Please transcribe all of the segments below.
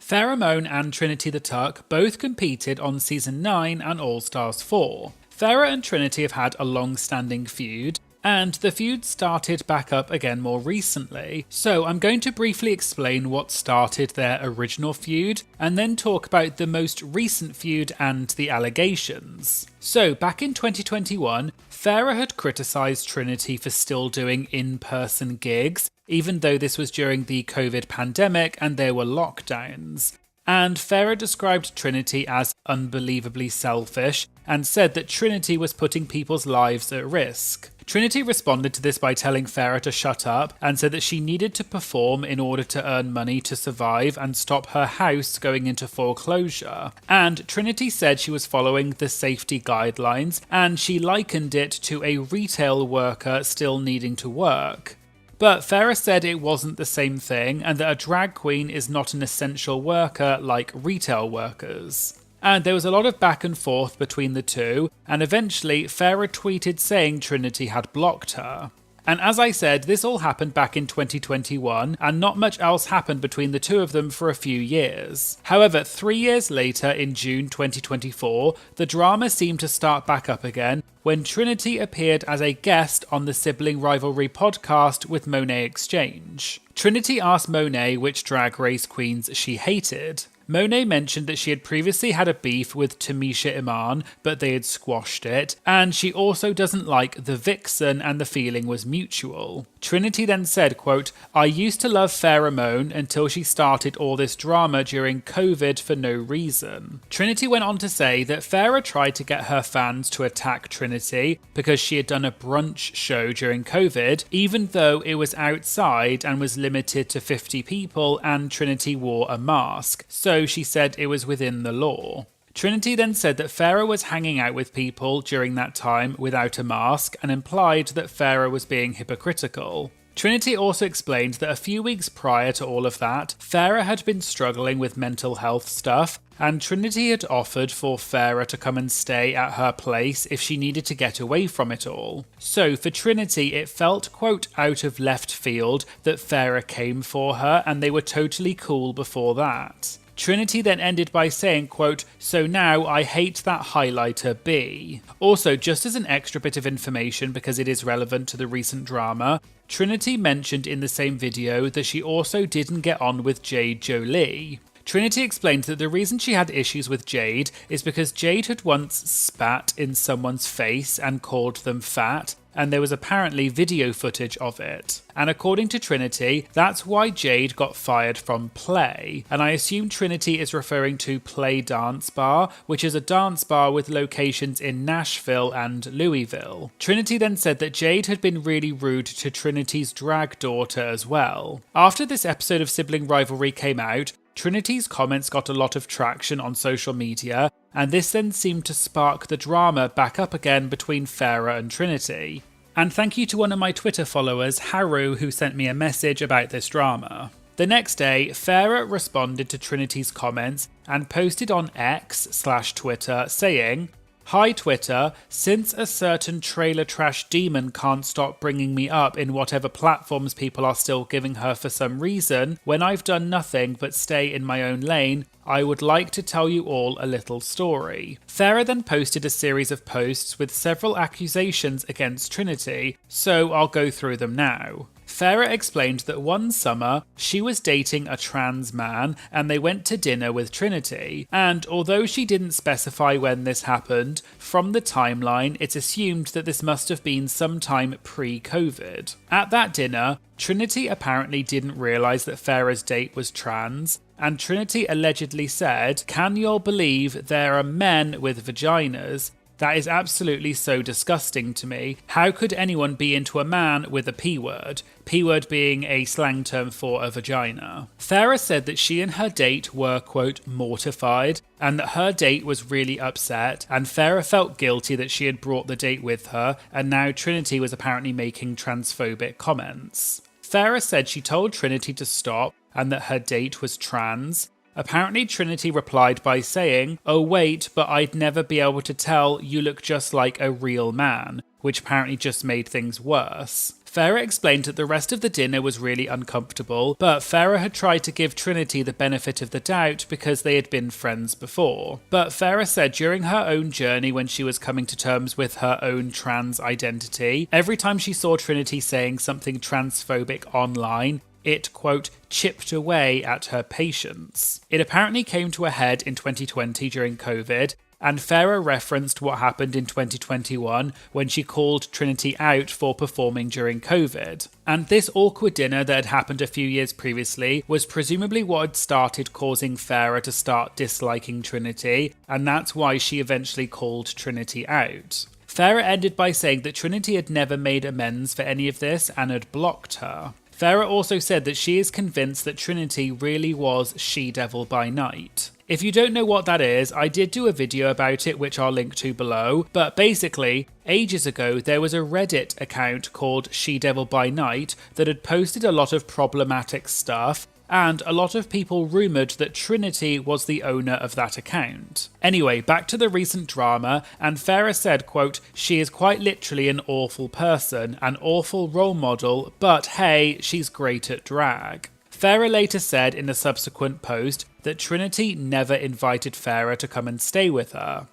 Farrah Moan and Trinity the Tuck both competed on Season 9 and All Stars 4. Farrah and Trinity have had a long-standing feud, and the feud started back up again more recently, so I'm going to briefly explain what started their original feud, and then talk about the most recent feud and the allegations. So, back in 2021, Farrah had criticised Trinity for still doing in-person gigs, even though this was during the COVID pandemic and there were lockdowns. And Farrah described Trinity as unbelievably selfish and said that Trinity was putting people's lives at risk. Trinity responded to this by telling Farrah to shut up and said that she needed to perform in order to earn money to survive and stop her house going into foreclosure. And Trinity said she was following the safety guidelines, and she likened it to a retail worker still needing to work. But Farrah said it wasn't the same thing and that a drag queen is not an essential worker like retail workers. And there was a lot of back and forth between the two, and eventually Farrah tweeted saying Trinity had blocked her. And as I said, this all happened back in 2021, and not much else happened between the two of them for a few years. However, 3 years later, in June 2024, the drama seemed to start back up again when Trinity appeared as a guest on the Sibling Rivalry podcast with Monet Exchange. Trinity asked Monet which Drag Race queens she hated. Monet mentioned that she had previously had a beef with Tamisha Iman, but they had squashed it, and she also doesn't like the Vixen and the feeling was mutual. Trinity then said, quote, "I used to love Farrah Moan until she started all this drama during COVID for no reason." Trinity went on to say that Farrah tried to get her fans to attack Trinity because she had done a brunch show during COVID, even though it was outside and was limited to 50 people and Trinity wore a mask. So she said it was within the law. Trinity then said that Farrah was hanging out with people during that time without a mask and implied that Farrah was being hypocritical. Trinity also explained that a few weeks prior to all of that, Farrah had been struggling with mental health stuff, and Trinity had offered for Farrah to come and stay at her place if she needed to get away from it all. So for Trinity, it felt, quote, out of left field that Farrah came for her, and they were totally cool before that. Trinity then ended by saying, quote, "So now I hate that highlighter B." Also, just as an extra bit of information because it is relevant to the recent drama, Trinity mentioned in the same video that she also didn't get on with Jade Jolie. Trinity explained that the reason she had issues with Jade is because Jade had once spat in someone's face and called them fat, and there was apparently video footage of it. And according to Trinity, that's why Jade got fired from Play. And I assume Trinity is referring to Play Dance Bar, which is a dance bar with locations in Nashville and Louisville. Trinity then said that Jade had been really rude to Trinity's drag daughter as well. After this episode of Sibling Rivalry came out, Trinity's comments got a lot of traction on social media, and this then seemed to spark the drama back up again between Farrah and Trinity. And thank you to one of my Twitter followers, Haru, who sent me a message about this drama. The next day, Farrah responded to Trinity's comments and posted on X/Twitter saying, "Hi Twitter, since a certain trailer trash demon can't stop bringing me up in whatever platforms people are still giving her for some reason, when I've done nothing but stay in my own lane, I would like to tell you all a little story." Farrah then posted a series of posts with several accusations against Trinity, so I'll go through them now. Farrah explained that one summer, she was dating a trans man and they went to dinner with Trinity, and although she didn't specify when this happened, from the timeline it's assumed that this must have been sometime pre-COVID. At that dinner, Trinity apparently didn't realise that Farrah's date was trans, and Trinity allegedly said, "Can y'all believe there are men with vaginas? That is absolutely so disgusting to me. How could anyone be into a man with a P-word? P-word being a slang term for a vagina." Farrah said that she and her date were, quote, mortified, and that her date was really upset, and Farrah felt guilty that she had brought the date with her, and now Trinity was apparently making transphobic comments. Farrah said she told Trinity to stop, and that her date was trans, Apparently Trinity replied by saying, "Oh wait, but I'd never be able to tell, you look just like a real man," which apparently just made things worse. Farrah explained that the rest of the dinner was really uncomfortable, but Farrah had tried to give Trinity the benefit of the doubt because they had been friends before. But Farrah said during her own journey when she was coming to terms with her own trans identity, every time she saw Trinity saying something transphobic online, it, quote, chipped away at her patience. It apparently came to a head in 2020 during COVID, and Farrah referenced what happened in 2021 when she called Trinity out for performing during COVID. And this awkward dinner that had happened a few years previously was presumably what had started causing Farrah to start disliking Trinity, and that's why she eventually called Trinity out. Farrah ended by saying that Trinity had never made amends for any of this and had blocked her. Farrah also said that she is convinced that Trinity really was She-Devil by night. If you don't know what that is, I did do a video about it which I'll link to below, but basically, ages ago there was a Reddit account called She-Devil by Night that had posted a lot of problematic stuff, and a lot of people rumoured that Trinity was the owner of that account. Anyway, back to the recent drama, and Farrah said, quote, "She is quite literally an awful person, an awful role model, but hey, she's great at drag." Farrah later said in a subsequent post that Trinity never invited Farrah to come and stay with her.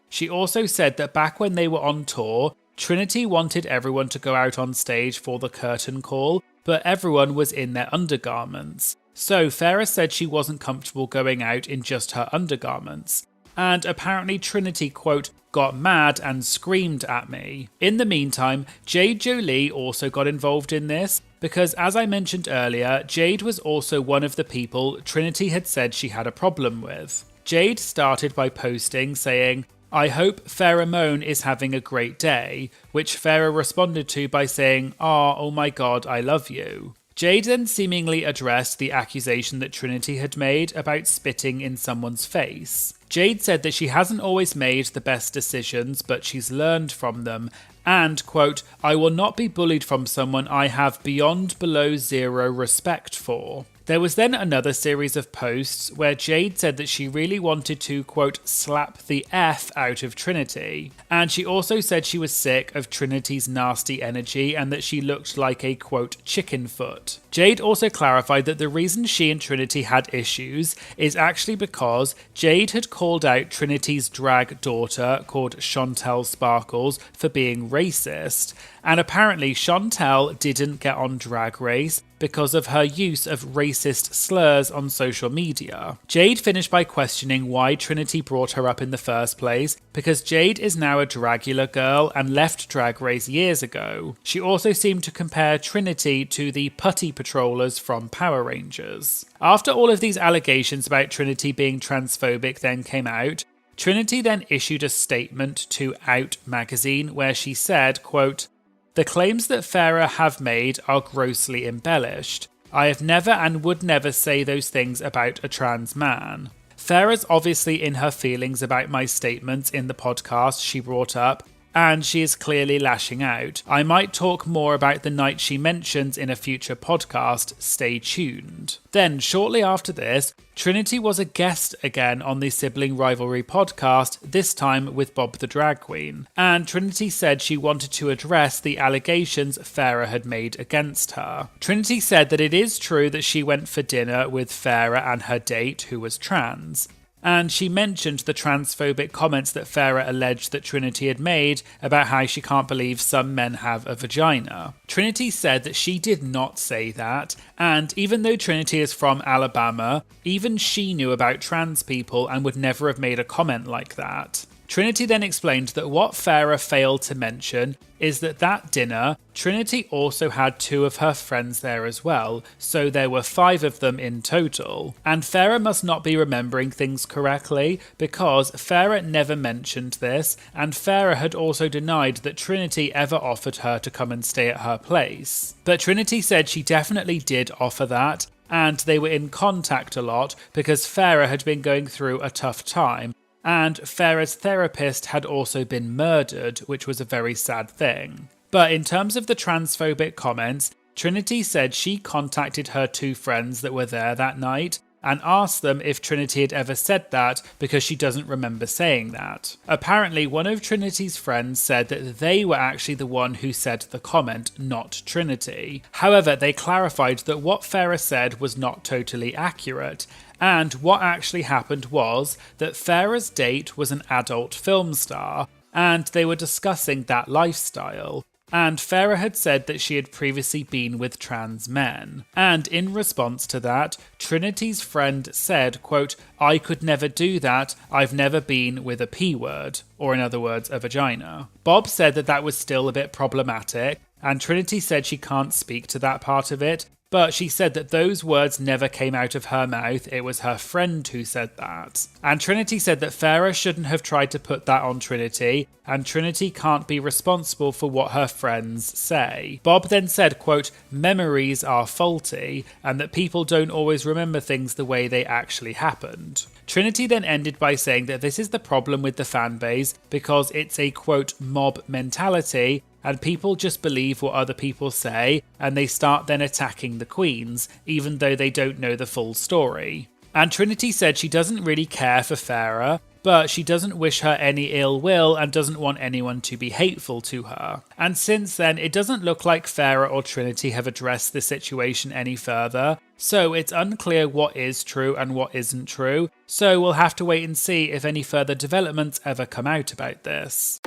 She also said that back when they were on tour, Trinity wanted everyone to go out on stage for the curtain call, but everyone was in their undergarments. So Farrah said she wasn't comfortable going out in just her undergarments. And apparently Trinity, quote, got mad and screamed at me. In the meantime, Jade Jolie also got involved in this, because as I mentioned earlier, Jade was also one of the people Trinity had said she had a problem with. Jade started by posting saying, "I hope Farrah Moan is having a great day," which Farrah responded to by saying, oh my god, I love you." Jade then seemingly addressed the accusation that Trinity had made about spitting in someone's face. Jade said that she hasn't always made the best decisions, but she's learned from them, and, quote, "I will not be bullied from someone I have beyond below zero respect for." There was then another series of posts where Jade said that she really wanted to, quote, slap the F out of Trinity. And she also said she was sick of Trinity's nasty energy and that she looked like a, quote, chicken foot. Jade also clarified that the reason she and Trinity had issues is actually because Jade had called out Trinity's drag daughter, called Chantel Sparkles, for being racist. And apparently Chantel didn't get on Drag Race because of her use of racist slurs on social media. Jade finished by questioning why Trinity brought her up in the first place, because Jade is now a Dragula girl and left Drag Race years ago. She also seemed to compare Trinity to the putty patrollers from Power Rangers. After all of these allegations about Trinity being transphobic then came out, Trinity then issued a statement to Out magazine where she said, quote, "The claims that Farrah have made are grossly embellished. I have never and would never say those things about a trans man." Farrah's obviously in her feelings about my statements in the podcast she brought up, and she is clearly lashing out. I might talk more about the night she mentions in a future podcast, stay tuned. Then, shortly after this, Trinity was a guest again on the Sibling Rivalry podcast, this time with Bob the Drag Queen, and Trinity said she wanted to address the allegations Farrah had made against her. Trinity said that it is true that she went for dinner with Farrah and her date, who was trans. And she mentioned the transphobic comments that Farrah alleged that Trinity had made about how she can't believe some men have a vagina. Trinity said that she did not say that, and even though Trinity is from Alabama, even she knew about trans people and would never have made a comment like that. Trinity then explained that what Farrah failed to mention is that dinner, Trinity also had 2 of her friends there as well, so there were 5 of them in total. And Farrah must not be remembering things correctly, because Farrah never mentioned this, and Farrah had also denied that Trinity ever offered her to come and stay at her place. But Trinity said she definitely did offer that, and they were in contact a lot because Farrah had been going through a tough time, and Farrah's therapist had also been murdered, which was a very sad thing. But in terms of the transphobic comments, Trinity said she contacted her 2 friends that were there that night, and asked them if Trinity had ever said that because she doesn't remember saying that. Apparently, one of Trinity's friends said that they were actually the one who said the comment, not Trinity. However, they clarified that what Farrah said was not totally accurate, and what actually happened was that Farrah's date was an adult film star, and they were discussing that lifestyle. And Farrah had said that she had previously been with trans men. And in response to that, Trinity's friend said, quote, "I could never do that, I've never been with a P word," or in other words, a vagina. Bob said that that was still a bit problematic, and Trinity said she can't speak to that part of it, but she said that those words never came out of her mouth, it was her friend who said that. And Trinity said that Farrah shouldn't have tried to put that on Trinity, and Trinity can't be responsible for what her friends say. Bob then said, quote, "Memories are faulty, and that people don't always remember things the way they actually happened." Trinity then ended by saying that this is the problem with the fanbase because it's a, quote, "mob mentality," and people just believe what other people say, and they start then attacking the queens, even though they don't know the full story. And Trinity said she doesn't really care for Farrah, but she doesn't wish her any ill will and doesn't want anyone to be hateful to her. And since then, it doesn't look like Farrah or Trinity have addressed the situation any further, so it's unclear what is true and what isn't true, so we'll have to wait and see if any further developments ever come out about this.